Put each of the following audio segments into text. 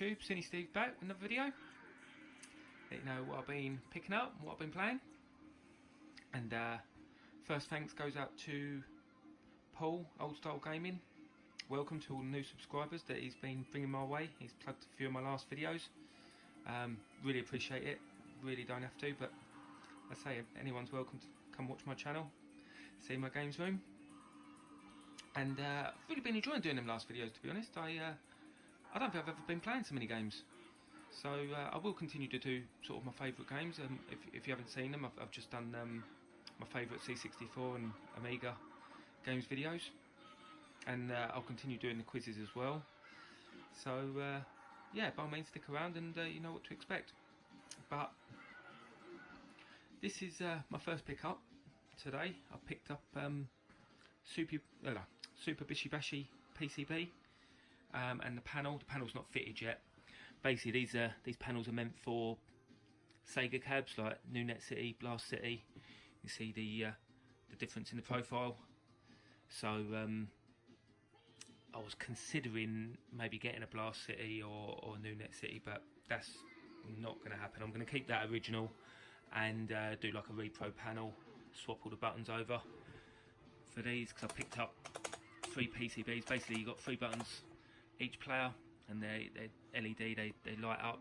YouTube, Sinisteve back with another video. Let you know what I've been picking up, what I've been playing. And first thanks goes out to Paul, Old Style Gaming. Welcome to all the new subscribers that he's been bringing my way. He's plugged a few of my last videos. Really appreciate it. Really don't have to, but I say anyone's welcome to come watch my channel, see my games room. And I've really been enjoying doing them last videos, to be honest. I don't think I've ever been playing so many games, so I will continue to do sort of my favourite games. If you haven't seen them, I've just done my favourite C64 and Amiga games videos, and I'll continue doing the quizzes as well. So yeah, by all means stick around and you know what to expect. But this is my first pickup today. I picked up Super Bishi Bashi PCB, and the panel's not fitted yet. Basically, these panels are meant for Sega cabs like New Net City, Blast City. You see the difference in the profile. So I was considering maybe getting a Blast City or New Net City, but that's not going to happen. I'm going to keep that original and do like a repro panel, swap all the buttons over for these, because I picked up 3 PCBs. Basically, you've got 3 buttons each player, and they're LED, they light up,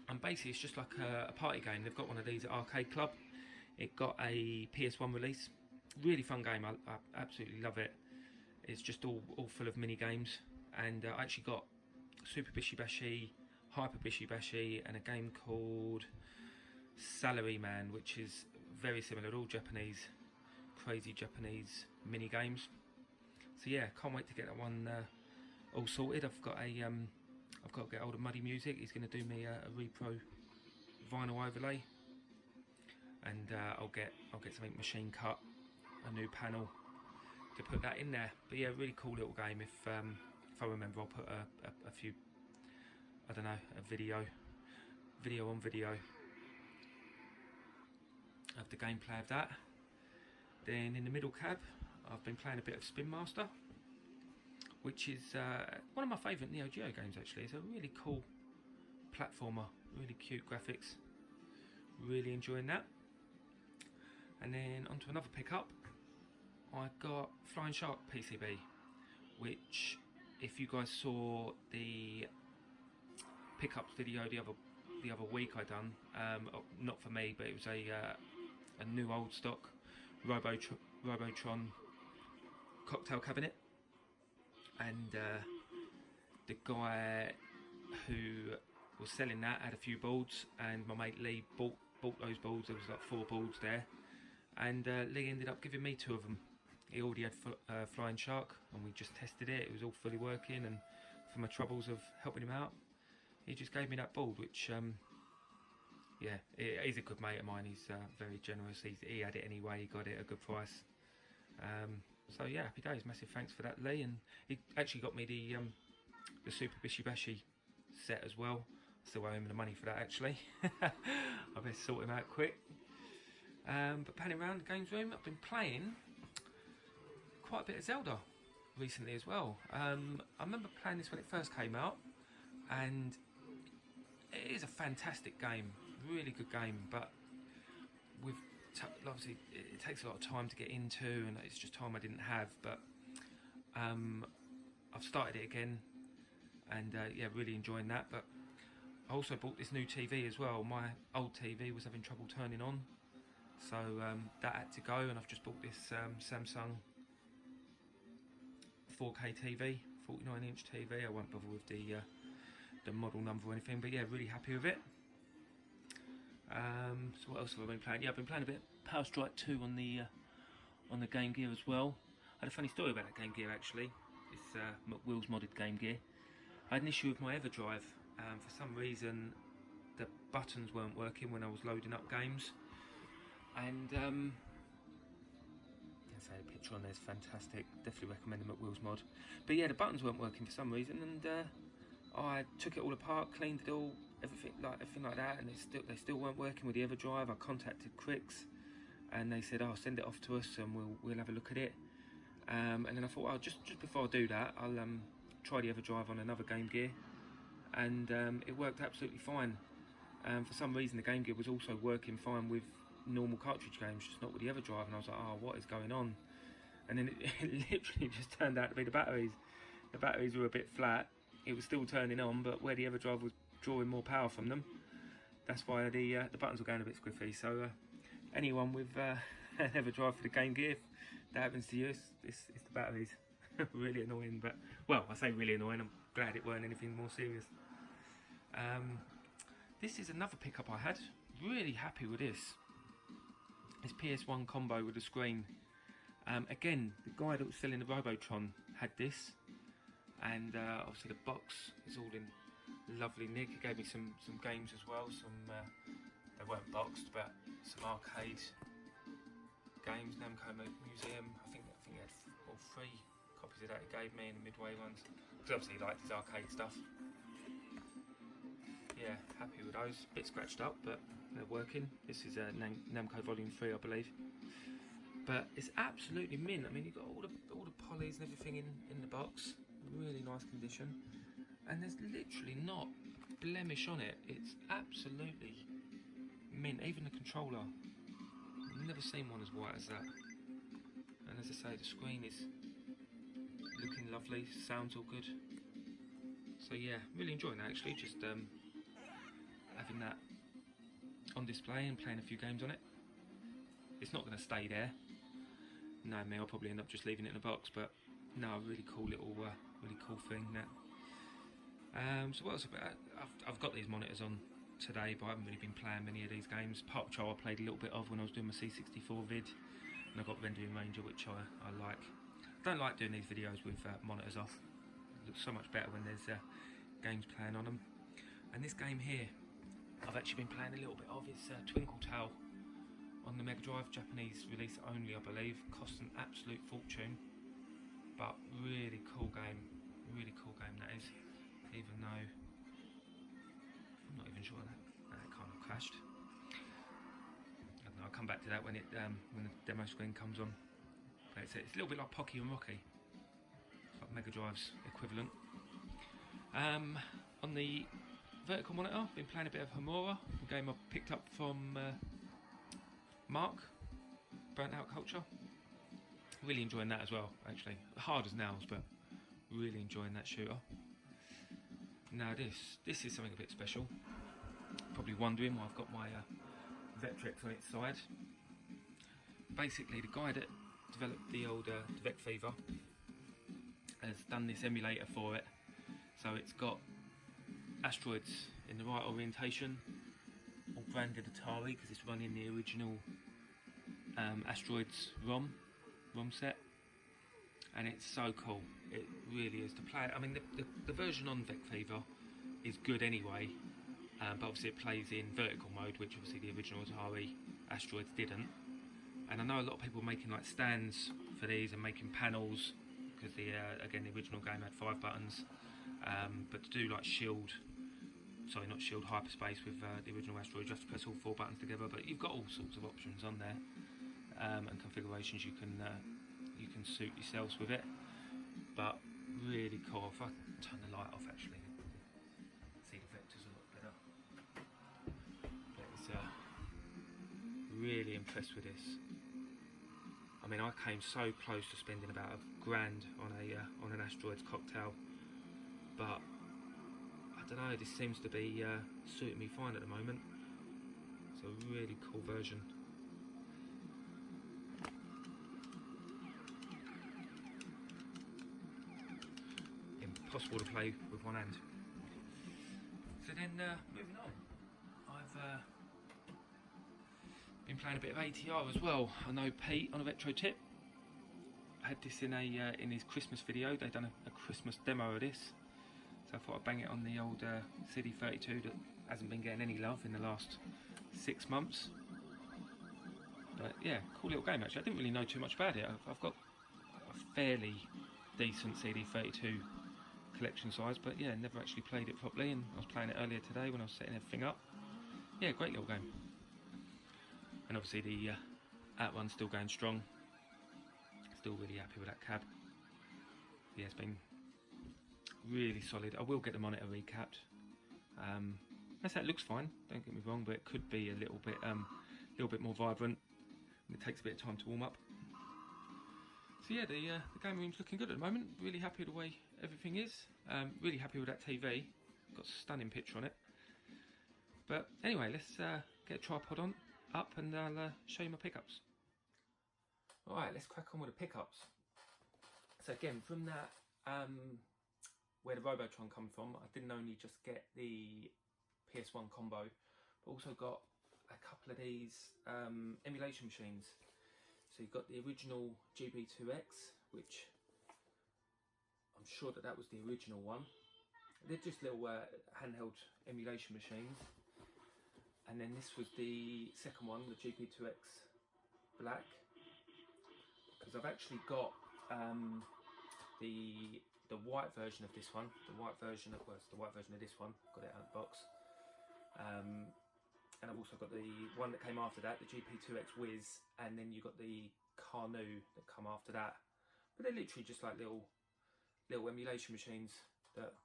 and basically it's just like a party game. They've got one of these at Arcade Club. It got a PS1 release. Really fun game. I absolutely love it. It's just all full of mini games, and I actually got Super Bishi Bashi, Hyper Bishi Bashi, and a game called Salaryman, which is very similar. All Japanese, crazy Japanese mini games. So yeah, can't wait to get that one all sorted. I've got to get hold of Muddy Music. He's going to do me a repro vinyl overlay, and I'll get something machine cut, a new panel to put that in there. But yeah, really cool little game. If I remember, I'll put a few, I don't know, a video on video of the gameplay of that. Then in the middle cab, I've been playing a bit of Spin Master, which is one of my favourite Neo Geo games actually. It's a really cool platformer, really cute graphics, really enjoying that. And then onto another pickup, I got Flying Shark PCB, which if you guys saw the pickups video the other week I done, not for me, but it was a new old stock Robotron cocktail cabinet, and the guy who was selling that had a few boards, and my mate Lee bought those boards. There was like 4 boards there, and Lee ended up giving me 2 of them. He already had Flying Shark, and we just tested it. It was all fully working, and for my troubles of helping him out, he just gave me that board, which yeah, he's a good mate of mine. He's very generous. He had it anyway. He got it at a good price. So yeah, happy days. Massive thanks for that, Lee. And he actually got me the Super Bishi Bashi set as well. Still owe him the money for that actually. I best sort him out quick. But panning around the games room, I've been playing quite a bit of Zelda recently as well. I remember playing this when it first came out, and it is a fantastic game, really good game, but with obviously it takes a lot of time to get into, and it's just time I didn't have. But I've started it again, and yeah, really enjoying that. But I also bought this new TV as well. My old TV was having trouble turning on, so that had to go, and I've just bought this Samsung 4K TV, 49-inch TV. I won't bother with the model number or anything, but yeah, really happy with it. So what else have I been playing? Yeah, I've been playing a bit of Power Strike 2 on the Game Gear as well. I had a funny story about that Game Gear actually. It's McWill's modded Game Gear. I had an issue with my EverDrive. For some reason, the buttons weren't working when I was loading up games, and the picture on there is fantastic. Definitely recommend the McWill's mod. But yeah, the buttons weren't working for some reason, and I took it all apart, cleaned it all, everything like that, and they still weren't working with the EverDrive. I contacted Cricks, and they said, "Oh, send it off to us, and we'll have a look at it." And then I thought, oh, just before I do that, I'll try the EverDrive on another Game Gear, and it worked absolutely fine. For some reason the Game Gear was also working fine with normal cartridge games, just not with the EverDrive, and I was like, oh, what is going on? And then it literally just turned out to be the batteries. The batteries were a bit flat. It was still turning on, but where the EverDrive was drawing more power from them, that's why the buttons were going a bit squiffy. So anyone with an EverDrive for the Game Gear, if that happens to you, it's the batteries. Really annoying, but, well, I say really annoying, I'm glad it weren't anything more serious. This is another pickup I had. Really happy with this. This PS1 combo with the screen. Again, the guy that was selling the Robotron had this, and obviously the box is all in lovely nick. He gave me some games as well. They weren't boxed, but some arcade games. Namco Museum. I think he had all 3 copies of that he gave me in the Midway ones. Because obviously he liked his arcade stuff. Yeah, happy with those. Bit scratched up, but they're working. This is Namco Volume 3, I believe. But it's absolutely mint. I mean, you've got all the polys and everything in the box. Really nice condition. And there's literally not a blemish on it. It's absolutely mint. Even the controller. I've never seen one as white as that. And as I say, the screen is looking lovely. Sounds all good. So yeah, really enjoying that actually. Just having that on display and playing a few games on it. It's not going to stay there. No, me, I'll probably end up just leaving it in a box, but no, really cool little, really cool thing. That. So what else about? I've got these monitors on today, but I haven't really been playing many of these games. Park Patrol I played a little bit of when I was doing my C64 vid, and I got Rendering Ranger, which I like. I don't like doing these videos with monitors off. It looks so much better when there's games playing on them. And this game here, I've actually been playing a little bit of. It's Twinkle Tail on the Mega Drive, Japanese release only, I believe. Costs an absolute fortune, but really cool game. Really cool game that is. Even though I'm not even sure that kind of crashed. I don't know, I'll come back to that when when the demo screen comes on. But it's a little bit like Pocky and Rocky. It's like Mega Drive's equivalent. On the vertical monitor, I've been playing a bit of Homura, a game I picked up from Mark, Burnt Out Culture. Really enjoying that as well, actually. Hard as nails, but really enjoying that shooter. Now this is something a bit special. Probably wondering why I've got my Vectrex on its side. Basically, the guy that developed the old Vec Fever has done this emulator for it, so it's got asteroids in the right orientation, all branded Atari because it's running the original Asteroids ROM set, and it's so cool. It really is to play. I mean, the version on Vec Fever is good anyway, but obviously it plays in vertical mode, which obviously the original Atari Asteroids didn't. And I know a lot of people making like stands for these and making panels because again the original game had 5 buttons, but to do like hyperspace with the original Asteroid, you have to press all 4 buttons together. But you've got all sorts of options on there and configurations you can suit yourselves with it. But really cool. If I turn the light off, actually, see the vectors a lot better. But it's really impressed with this. I mean, I came so close to spending about £1,000 on an Asteroids cocktail, but I don't know, this seems to be suiting me fine at the moment. It's a really cool version. Impossible to play with one hand. So then, moving on, I've been playing a bit of ATR as well. I know Pete on a Retro Tip had this in his Christmas video. They've done a Christmas demo of this. So I thought I'd bang it on the old CD32 that hasn't been getting any love in the last 6 months. But yeah, cool little game actually. I didn't really know too much about it. I've got a fairly decent CD32 collection size, but yeah, never actually played it properly, and I was playing it earlier today when I was setting everything up. Yeah, great little game. And obviously the At-One's still going strong. Still really happy with that cab. Yeah, it's been really solid. I will get the monitor recapped. That looks fine, don't get me wrong, but it could be a little bit more vibrant, and it takes a bit of time to warm up. So yeah, the game room's looking good at the moment. Really happy with the way everything is. Really happy with that TV. Got a stunning picture on it. But anyway, let's get a tripod up and I'll show you my pickups. Alright, let's crack on with the pickups. So again, from that, where the Robotron come from, I didn't only just get the PS1 combo, but also got a couple of these emulation machines. So you've got the original GB2X, which I'm sure that was the original one. They're just little handheld emulation machines. And then this was the second one, the GB2X Black. Because I've actually got the white version of this one, the white version of this one. Got it out of the box. And I've also got the one that came after that, the GP2X Wiz, and then you got the Carnu that come after that. But they're literally just like little emulation machines that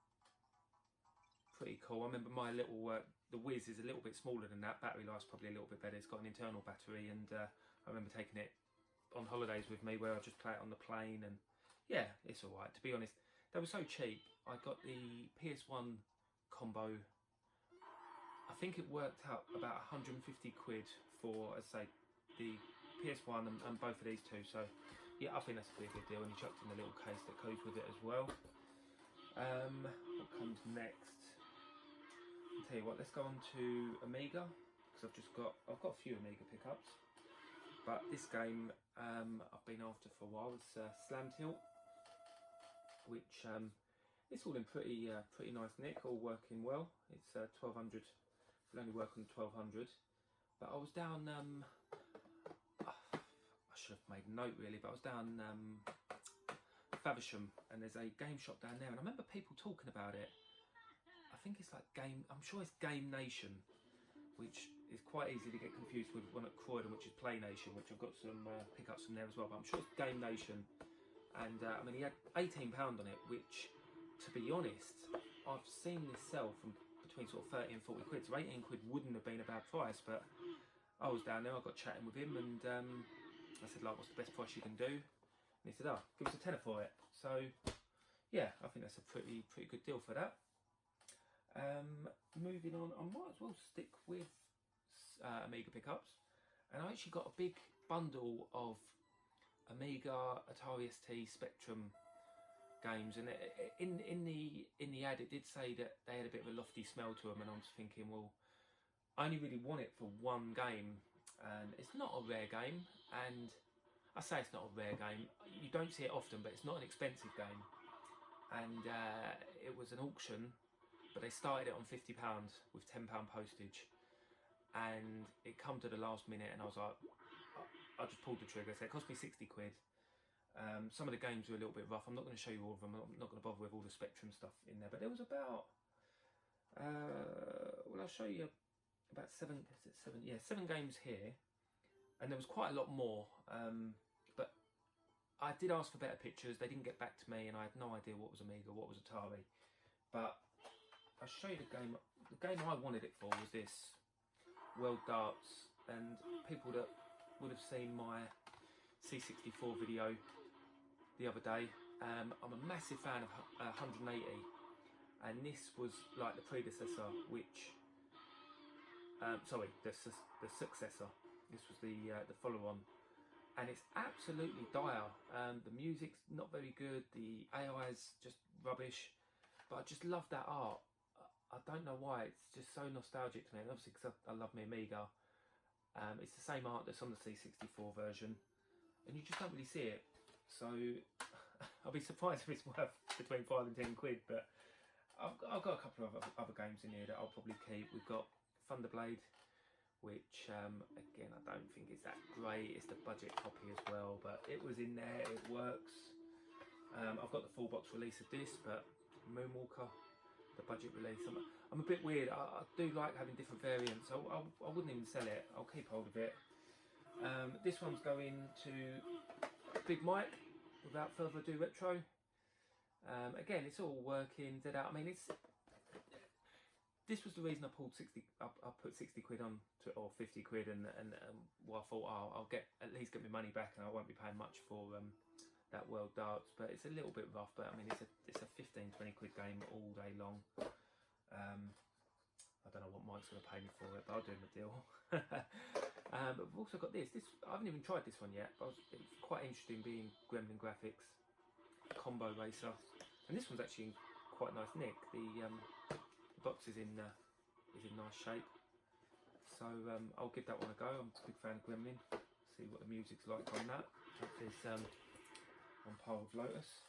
pretty cool. I remember my little the Wiz is a little bit smaller than that. Battery life's probably a little bit better. It's got an internal battery, and I remember taking it on holidays with me where I just play it on the plane, and yeah, it's alright. To be honest, they were so cheap. I got the PS1 combo. I think it worked out about 150 quid for, as I say, the PS1 and both of these two. So yeah, I think that's a pretty good deal, and he chucked in a little case that goes with it as well. What comes next? I'll tell you what, let's go on to Amiga, because I've got a few Amiga pickups, but this game I've been after for a while. It's Slam Tilt, which it's all in pretty nice nick, all working well. It's 1200. It'll only work on 1200. But I was down. I should have made a note really, but I was down Faversham, and there's a game shop down there, and I remember people talking about it. I think it's like I'm sure it's Game Nation, which is quite easy to get confused with one at Croydon, which is Play Nation, which I've got some pickups from there as well. But I'm sure it's Game Nation, and I mean he had £18 on it, which, to be honest, I've seen this sell from between sort of 30 and 40 quid. So 18 quid wouldn't have been a bad price, but I was down there. I got chatting with him, and I said, like, what's the best price you can do? And he said, oh, give us a tenner for it. So yeah, I think that's a pretty good deal for that. Moving on, I might as well stick with Amiga pickups, and I actually got a big bundle of Amiga, Atari ST, Spectrum games, and in the ad it did say that they had a bit of a lofty smell to them, and I was thinking, well, I only really want it for one game, and it's not a rare game, and I say it's not a rare game, you don't see it often, but it's not an expensive game, and it was an auction, but they started it on £50 with £10 postage, and it come to the last minute, and I was like, I just pulled the trigger. So it cost me 60 quid. Some of the games were a little bit rough. I'm not going to show you all of them. I'm not going to bother with all the Spectrum stuff in there, but there was about well, I'll show you about seven games here, and there was quite a lot more, but I did ask for better pictures. They didn't get back to me, and I had no idea what was Amiga, what was Atari. But I'll show you the game. The game I wanted it for was this, World Darts, and people that would have seen my C64 video the other day, I'm a massive fan of 180, and this was like the predecessor, which sorry, the successor. This was the follow-on, and it's absolutely dire. The music's not very good, the AI's just rubbish, but I just love that art. I don't know why, it's just so nostalgic to me, and obviously because I love my Amiga. It's the same art that's on the C64 version, and you just don't really see it. So I'll be surprised if it's worth between 5 and 10 quid. But I've got a couple of other games in here that I'll probably keep. We've got Thunderblade, which again I don't think is that great. It's the budget copy as well, but it was in there. It works. I've got the full box release of this, but Moonwalker, the budget release. I'm a bit weird. I do like having different variants. I wouldn't even sell it. I'll keep hold of it. This one's going to Big Mike, without further ado, retro. Again, it's all working. I mean, this was the reason I pulled 60. I put 60 quid on to, or 50 quid, and well, I thought, oh, I'll at least get my money back, and I won't be paying much for that World Darts. But it's a little bit rough. But I mean, it's a 15, 20 quid game all day long. I don't know what Mike's going to pay me for it, but I'll do him a deal. But we've also got this. I haven't even tried this one yet. But it's quite interesting, being Gremlin graphics, combo racer, and this one's actually in quite nice nick. The box is in nice shape, so I'll give that one a go. I'm a big fan of Gremlin. See what the music's like on that. There's on par with Lotus.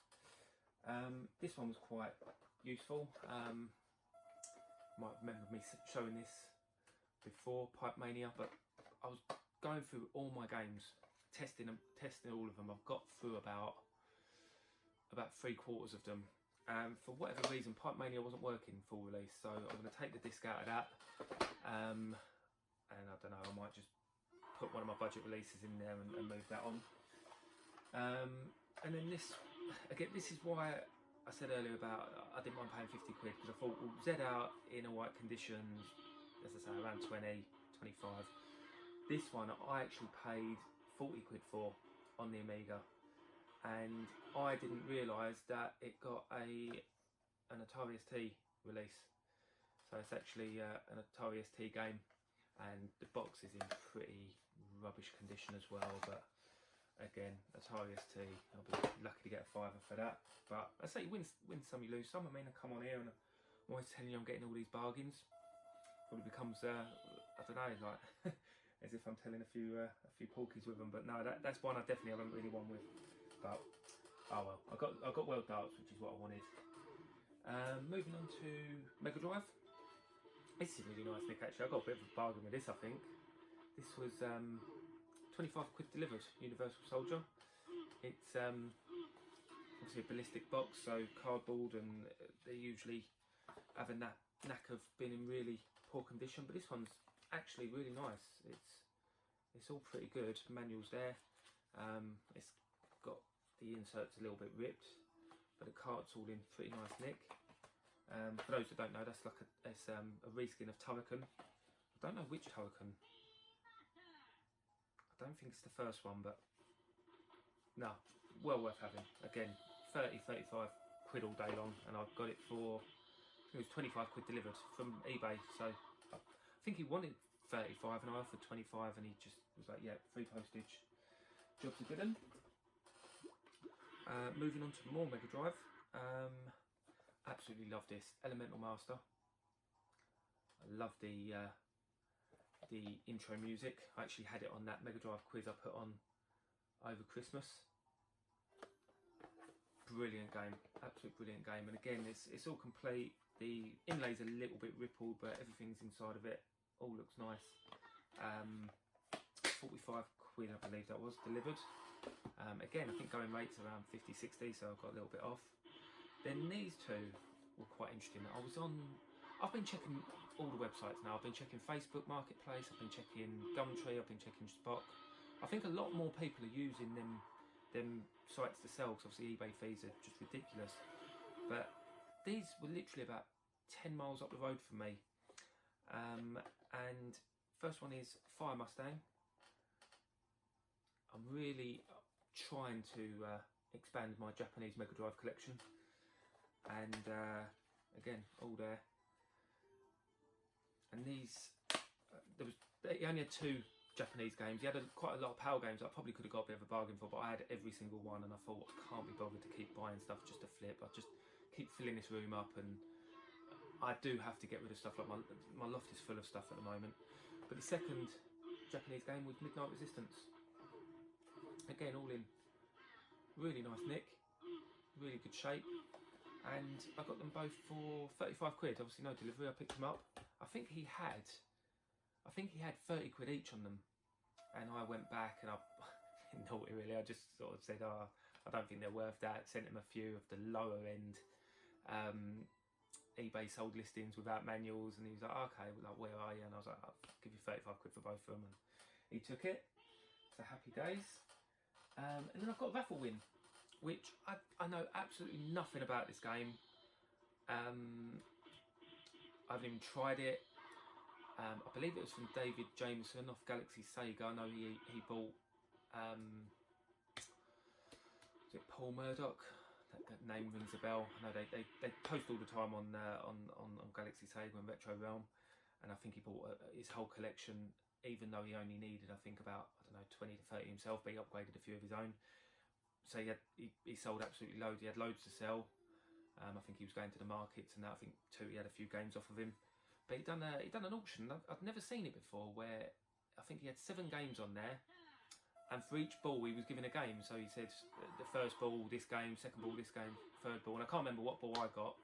This one was quite useful. Might remember me showing this before, Pipe Mania, but I was going through all my games, testing all of them. I've got through about 3/4 of them. For whatever reason, Pipe Mania wasn't working full release, so I'm going to take the disc out of that. And I don't know, I might just put one of my budget releases in there and move that on. And then this, again, this is why I said earlier about I didn't mind paying 50 quid, because I thought, well, Z out in alright conditions, as I say, around 20, 25. This one I actually paid 40 quid for on the Amiga, and I didn't realise that it got an Atari ST release. So it's actually an Atari ST game, and the box is in pretty rubbish condition as well, but again, Atari ST, I'll be lucky to get a £5 for that. But I say, you win some, you lose some. I mean, I come on here and I'm always telling you I'm getting all these bargains. Probably becomes, I don't know, like as if I'm telling a few porkies with them. But no, that's one I definitely haven't really won with. But oh well, I got World Darts, which is what I wanted. Moving on to Mega Drive. This is really nice, Nick. Actually, I got a bit of a bargain with this. I think this was 25 quid delivered. Universal Soldier. It's obviously a ballistic box, so cardboard, and they usually have a knack of being in really poor condition. But this one's actually really nice. It's all pretty good. Manual's there. It's got the inserts a little bit ripped, but the card's all in pretty nice nick. For those that don't know, that's like a reskin of Turrican. I don't know which Turrican. I don't think it's the first one, but no, well worth having. Again, 30, 35 quid all day long, and I've got it for, I think it was 25 quid delivered from eBay. So I think he wanted 35 and I offered 25, and he just was like, yeah, free postage. Job's a good one. Moving on to more Mega Drive. Absolutely love this Elemental Master. I love the intro music. I actually had it on that Mega Drive quiz I put on over Christmas. Brilliant game, absolute brilliant game. And again, it's all complete. The inlay's a little bit rippled, but everything's inside of it. All looks nice. 45 quid, I believe that was delivered. Again, I think going rate's around 50, 60, so I've got a little bit off. Then these two were quite interesting. I've been checking all the websites now. I've been checking Facebook Marketplace, I've been checking Gumtree, I've been checking Spock. I think a lot more people are using them sites to sell, because obviously eBay fees are just ridiculous. But these were literally about 10 miles up the road from me. And first one is Fire Mustang. I'm really trying to expand my Japanese Mega Drive collection, and again, all there. And these, he only had 2 Japanese games. He had quite a lot of PAL games that I probably could have got a bit of a bargain for, but I had every single one, and I thought, I can't be bothered to keep buying stuff just to flip. I just keep filling this room up, and I do have to get rid of stuff. Like my loft is full of stuff at the moment. But the second Japanese game was Midnight Resistance. Again, all in really nice nick, really good shape, and I got them both for 35 quid. Obviously no delivery. I picked them up. I think he had 30 quid each on them, and I went back and I didn't know it really. I just sort of said, oh, I don't think they're worth that. Sent him a few of the lower end eBay sold listings without manuals, and he was like, okay, like, where are you? And I was like, I'll give you 35 quid for both of them, and he took it. So happy days. And then I've got Raffle Win, which I know absolutely nothing about this game. I haven't even tried it. I believe it was from David Jameson off Galaxy Sega. I know he bought, is it Paul Murdoch? That name rings a bell. I know they post all the time on Galaxy Sega and Retro Realm, and I think he bought his whole collection, even though he only needed, I think, about, I don't know, 20 to 30 himself, but he upgraded a few of his own. So he sold absolutely loads. He had loads to sell. I think he was going to the markets and that. I think too, he had a few games off of him. But he'd done an auction. I'd never seen it before, where I think he had 7 games on there, and for each ball he was given a game. So he said the first ball this game, second ball this game, third ball, and I can't remember what ball I got.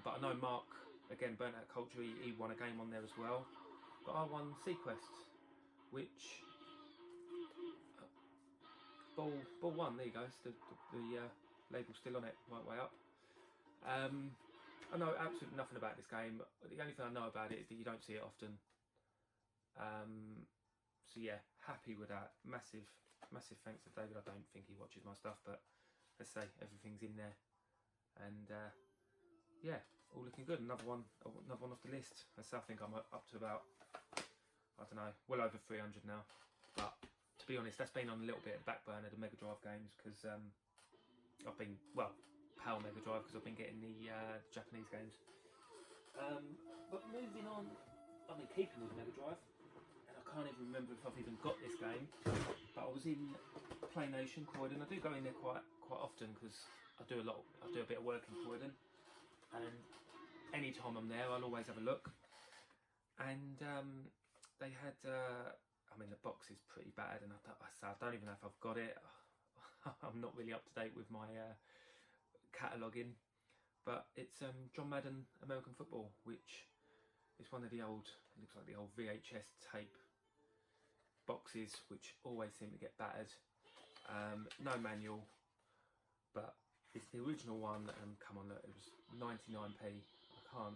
But I know Mark, again, Burnt Out Culture, he won a game on there as well. But I won Sequest, which ball 1. There you go. It's the label still on it, right way up. I know absolutely nothing about this game. The only thing I know about it is that you don't see it often. So yeah, happy with that. Massive thanks to David. I don't think he watches my stuff, but let's say everything's in there, and yeah, all looking good. Another one off the list. I think I'm up to about, I don't know, well over 300 now. But to be honest, that's been on a little bit of the back burner, the Mega Drive games, because I've been, well, PAL Mega Drive, because I've been getting the Japanese games. But moving on, I've been keeping with Mega Drive, and I can't even remember if I've even got this game. But I was in Play Nation, Croydon. I do go in there quite often because I do a bit of work in Croydon, and any time I'm there, I'll always have a look. And they had, I mean, the box is pretty battered, and I don't even know if I've got it. I'm not really up to date with my cataloguing, but it's John Madden American Football, which is one of the old, it looks like the old VHS tape boxes, which always seem to get battered. No manual, but it's the original one, and come on, look, it was 99p. I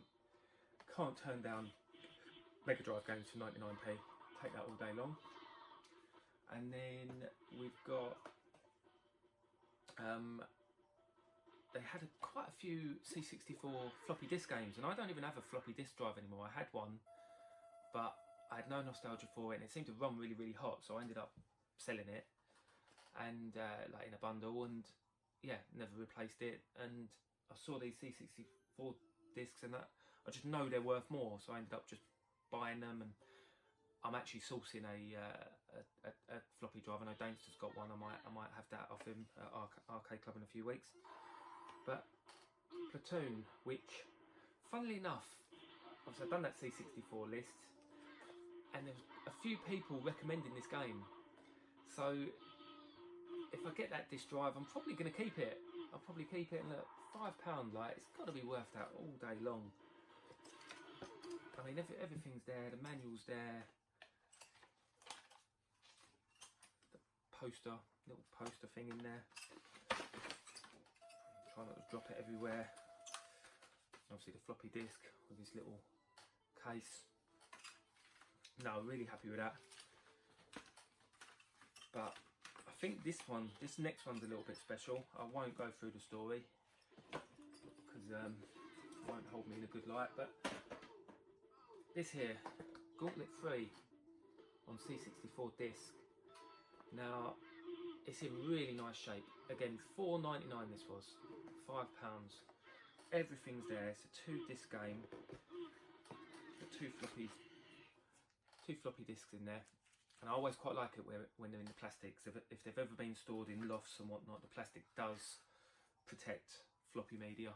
can't turn down Mega Drive games for 99p. Take that all day long. And then we've got they had quite a few C64 floppy disk games, and I don't even have a floppy disk drive anymore. I had one, but I had no nostalgia for it, and it seemed to run really, really hot, so I ended up selling it, and like in a bundle, and yeah, never replaced it. And I saw these C64 discs, and that I just know they're worth more, so I ended up just buying them. And I'm actually sourcing a floppy drive. I know Danester's got one. I might have that off him at Arcade Club in a few weeks. But Platoon, which, funnily enough, obviously I've done that C64 list, and there's a few people recommending this game. So if I get that disc drive, I'm probably going to keep it. I'll probably keep it, and look, £5, like, it's got to be worth that all day long. I mean, everything's there. The manual's there. The poster, little poster thing in there. Try not to drop it everywhere. Obviously the floppy disk with this little case. No, really happy with that. But I think this next one's a little bit special. I won't go through the story because it won't hold me in a good light. But this here, Gauntlet 3 on C64 disc. Now, it's in really nice shape. Again, £4.99 this was, £5. Everything's there. It's a 2-disc game. Got two floppy discs in there, and I always quite like it when they're in the plastics. If they've ever been stored in lofts and whatnot, the plastic does protect floppy media.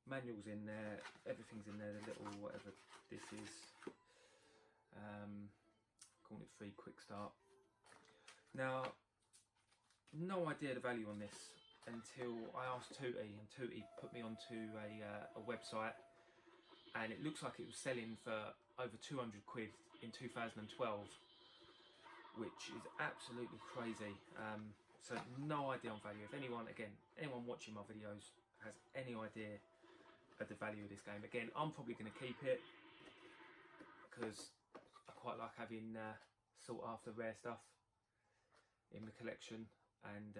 Manuals in there, everything's in there. The little whatever this is. Gauntlet 3 Quick Start. Now, no idea the value on this until I asked Tootie, and Tootie put me onto a website, and it looks like it was selling for over 200 quid in 2012, which is absolutely crazy. So no idea on value. If anyone watching my videos has any idea of the value of this game, again, I'm probably going to keep it because I quite like having sought after rare stuff in the collection, and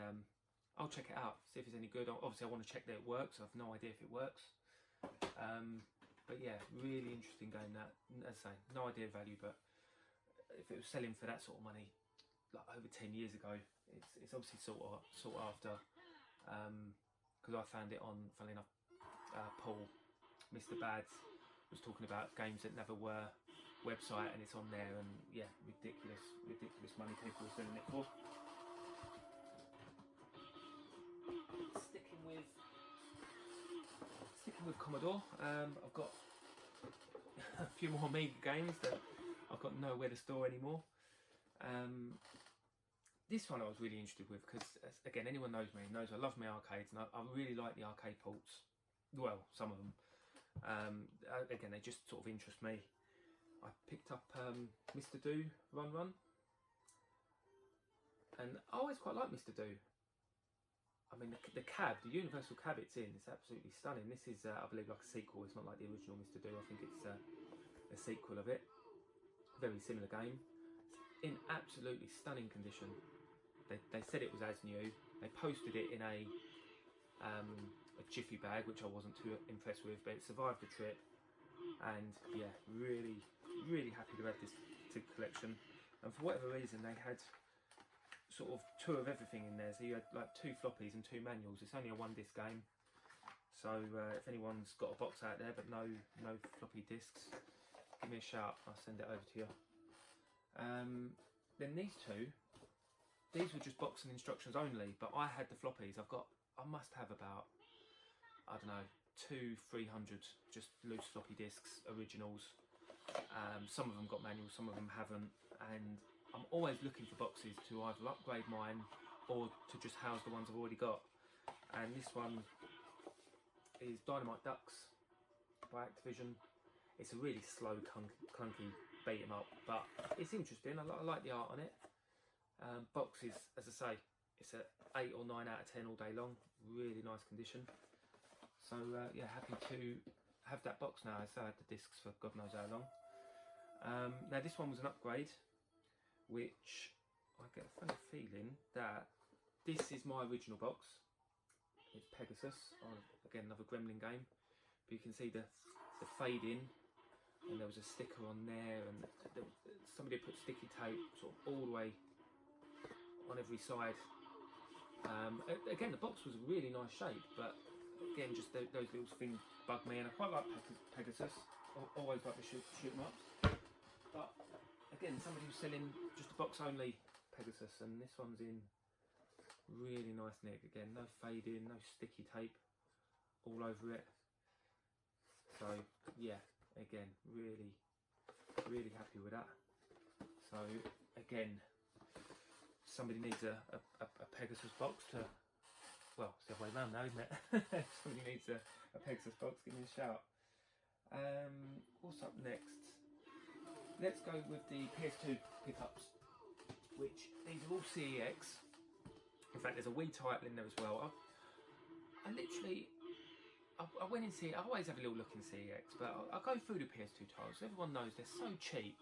I'll check it out, see if it's any good. Obviously I want to check that it works. I have no idea if it works, But yeah, really interesting game. That, as I say, no idea of value, but if it was selling for that sort of money, like over 10 years ago, it's obviously sought after. Because I found it on, funnily enough, Paul, Mr. Bads, was talking about games that never were website, and it's on there, and yeah, ridiculous money people are selling it for. Sticking with Commodore, I've got a few more Amiga games that I've got nowhere to store anymore. This one I was really interested with because, again, anyone knows me knows I love my arcades, and I really like the arcade ports. Well, some of them. Again, they just sort of interest me. I picked up Mr. Do Run, and I always quite like Mr. Do. I mean, the cab, the universal cab it's in, is absolutely stunning. This is, I believe, like a sequel. It's not like the original Mr. Do. I think it's a sequel of it. Very similar game. It's in absolutely stunning condition. They said it was as new. They posted it in a jiffy bag, which I wasn't too impressed with, but it survived the trip. And yeah, really happy to have this collection. And for whatever reason, they had sort of 2 of everything in there. So you had like 2 floppies and 2 manuals. It's only a 1-disc game. So if anyone's got a box out there but no floppy discs, give me a shout. I'll send it over to you. Then these 2, these were just box and instructions only, but I had the floppies. I must have about, I don't know, 200-300 just loose floppy disks, originals. Some of them got manuals, some of them haven't, and I'm always looking for boxes to either upgrade mine or to just house the ones I've already got. And this one is Dynamite Ducks by Activision. It's a really slow, clunky beat 'em up, but it's interesting. I like the art on it. Box is, as I say, it's a 8 or 9 out of 10 all day long. Really nice condition. So yeah, happy to have that box now. I had the discs for God knows how long. Now this one was an upgrade, which I get a funny feeling that this is my original box. It's Pegasus. Again, another Gremlin game. But you can see the fade in, and there was a sticker on there, and somebody put sticky tape sort of all the way on every side. Again, the box was a really nice shape, but again, just those little things bug me, and I quite like Pegasus. I always like to shoot them up. But again, somebody was selling just a box only Pegasus, and this one's in really nice nick. Again, no fading, no sticky tape all over it. So yeah, again, really happy with that. So again, somebody needs a Pegasus box to, well, it's the other way around now, isn't it? Somebody needs a Pegasus box, give me a shout. What's up next? Let's go with the PS2 pickups, which these are all CEX. In fact, there's a Wii title in there as well. I went in CEX. I always have a little look in CEX, but I go through the PS2 titles. Everyone knows they're so cheap,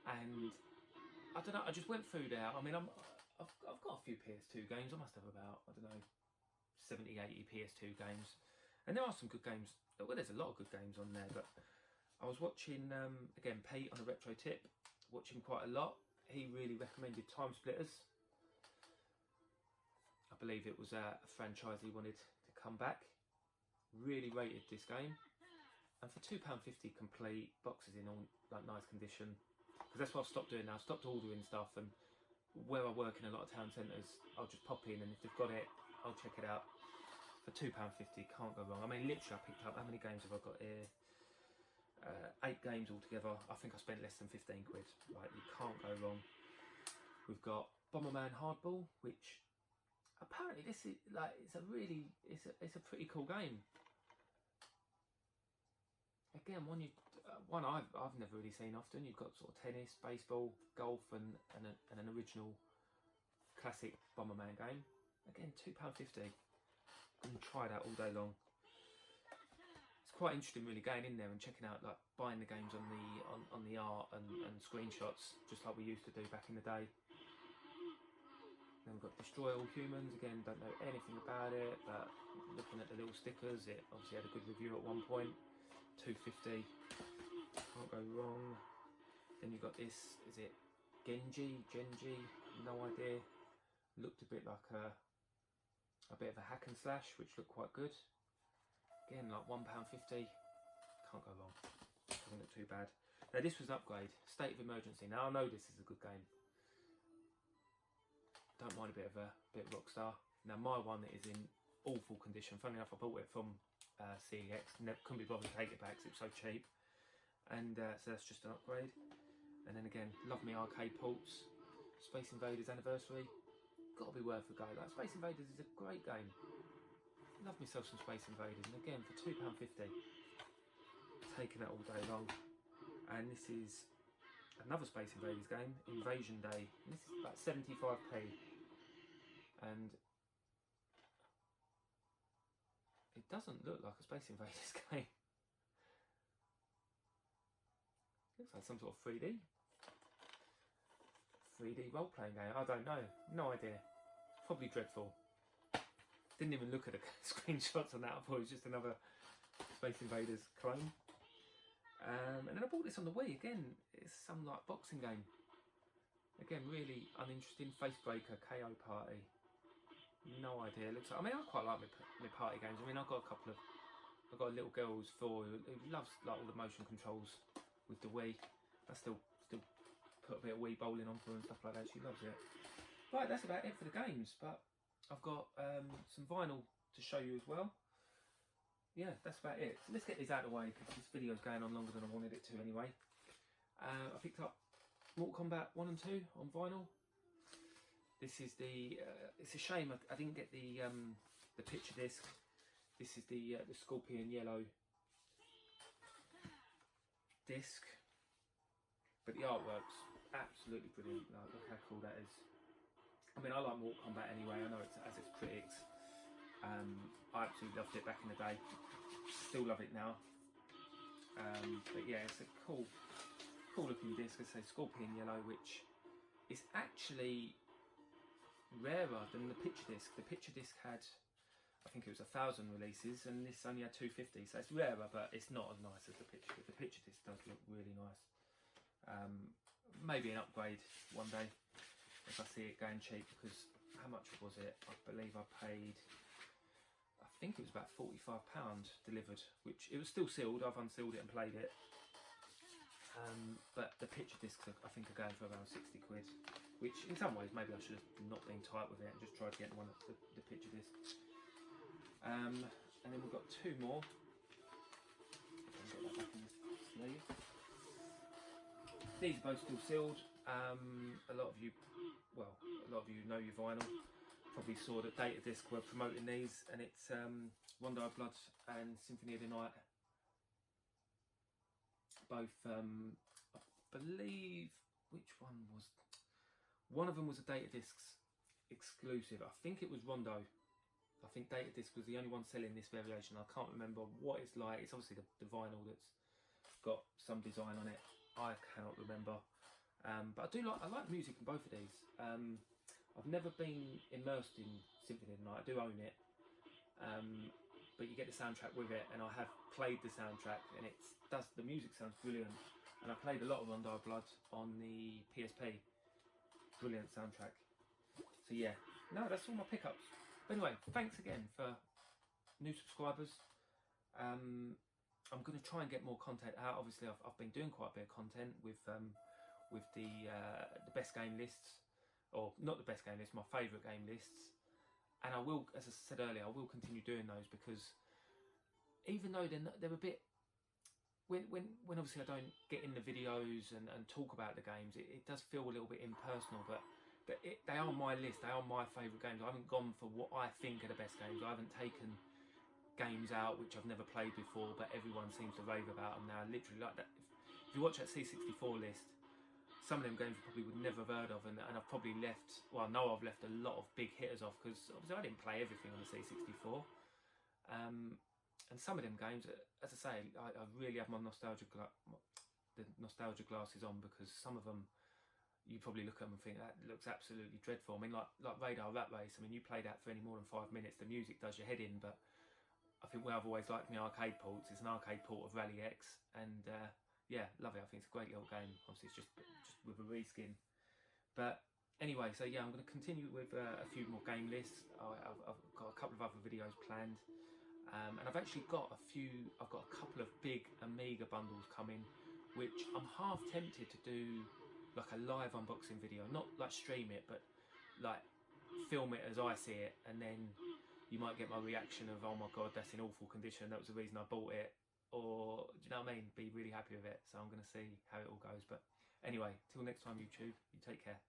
and I don't know. I just went through there. I mean, I've got a few PS2 games. I must have about, I don't know, 70, 80 PS2 games, and there are some good games. Well, there's a lot of good games on there, but I was watching again Pete on a retro tip, watching quite a lot. He really recommended Time Splitters. I believe it was a franchise he wanted to come back. Really rated this game, and for £2.50 complete, boxes in all like nice condition. Because that's what I've stopped doing now. I've stopped ordering stuff, and where I work in a lot of town centres, I'll just pop in, and if they've got it, I'll check it out. For £2.50, can't go wrong. I mean, literally, I picked up, how many games have I got here? 8 games altogether. I think I spent less than 15 quid. Right, you can't go wrong. We've got Bomberman Hardball, which apparently this is like, it's a pretty cool game. Again, one I've never really seen often. You've got sort of tennis, baseball, golf, and an original classic Bomberman game. Again, £2.50. And try that all day long. It's quite interesting, really, going in there and checking out, like buying the games on the art and screenshots, just like we used to do back in the day. Then we've got Destroy All Humans. Again, don't know anything about it, but looking at the little stickers, it obviously had a good review at one point. 250, can't go wrong. Then you've got this, is it Genji, no idea. Looked a bit like a bit of a hack and slash, which looked quite good. Again, like £1.50, can't go wrong. Doesn't look too bad. Now this was an upgrade, State of Emergency. Now I know this is a good game. Don't mind a bit of Rockstar. Now my one is in awful condition. Funny enough, I bought it from CEX. Couldn't be bothered to take it back because it was so cheap. And so that's just an upgrade. And then again, love me arcade ports. Space Invaders Anniversary, gotta be worth a go. Like Space Invaders is a great game. Love myself some Space Invaders, and again for £2.50, taking it all day long. And this is another Space Invaders game, Invasion Day. And this is about 75p, and it doesn't look like a Space Invaders game. Looks like some sort of 3D role-playing game. I don't know, no idea. Probably dreadful. Didn't even look at the screenshots on that. I thought it was just another Space Invaders clone. And then I bought this on the Wii. Again, it's some like boxing game. Again, really uninteresting. Facebreaker, KO Party. No idea. Looks like, I mean, I quite like my party games. I mean, I've got a little girl who's 4 who loves like all the motion controls with the Wii. I still put a bit of Wii bowling on for her and stuff like that. She loves it. Right, that's about it for the games. But I've got some vinyl to show you as well. Yeah, that's about it. So let's get these out of the way because this video's going on longer than I wanted it to anyway. I picked up Mortal Kombat 1 and 2 on vinyl. This is the. It's a shame I didn't get the picture disc. This is the Scorpion yellow disc, but the artwork's absolutely brilliant. Like, look how cool that is. I mean, I like Mortal Kombat anyway. I know it has its critics. I absolutely loved it back in the day. Still love it now. But yeah, it's a cool looking disc. I say Scorpion yellow, which is actually rarer than the picture disc. The picture disc had, I think it was 1,000 releases, and this only had 250. So it's rarer, but it's not as nice as the picture disc. The picture disc does look really nice. Maybe an upgrade one day if I see it going cheap, because how much was it? I believe I paid, I think it was about £45 delivered, which it was still sealed. I've unsealed it and played it. But the picture discs I think are going for around 60 quid, which in some ways maybe I should have not been tight with it and just tried to get one of the picture discs. And then we've got 2 more. Get that back in the sleeve. These are both still sealed. A lot of you know your vinyl. Probably saw that Data Disc were promoting these, and it's Rondo of Blood and Symphony of the Night. Both, I believe, which one was? One of them was a Data Discs exclusive. I think it was Rondo. I think Data Disc was the only one selling this variation. I can't remember what it's like. It's obviously the vinyl that's got some design on it. I cannot remember. But I like music in both of these. I've never been immersed in Symphony of the Night. I do own it, but you get the soundtrack with it, and I have played the soundtrack, and the music sounds brilliant. And I played a lot of Rondo of Blood on the PSP. Brilliant soundtrack. So yeah, no, that's all my pickups. But anyway, thanks again for new subscribers. I'm going to try and get more content out. Obviously, I've been doing quite a bit of content with the best game lists, or not the best game lists, my favourite game lists. And I will, as I said earlier, I will continue doing those, because even though they're a bit, when obviously I don't get in the videos and talk about the games, it does feel a little bit impersonal, but they are my list, they are my favourite games. I haven't gone for what I think are the best games. I haven't taken games out which I've never played before, but everyone seems to rave about them now. Literally, like that. If you watch that C64 list, some of them games you probably would never have heard of, and I've probably left, well, I know I've left a lot of big hitters off, because obviously I didn't play everything on the C64. And some of them games, as I say, I really have my nostalgia glasses on, because some of them, you probably look at them and think, that looks absolutely dreadful. I mean, like Radar Rat Race, I mean, you play that for any more than 5 minutes, the music does your head in, but I think where I've always liked my arcade ports, it's an arcade port of Rally X, and yeah, love it. I think it's a great little game. Obviously, it's just with a reskin. But anyway, so yeah, I'm going to continue with a few more game lists. I've got a couple of other videos planned, and I've actually got I've got a couple of big Amiga bundles coming, which I'm half tempted to do like a live unboxing video, not like stream it, but like film it as I see it, and then you might get my reaction of, oh my god, that's in awful condition, that was the reason I bought it, or do you know what I mean, be really happy with it. So I'm going to see how it all goes. But anyway, till next time, YouTube, you take care.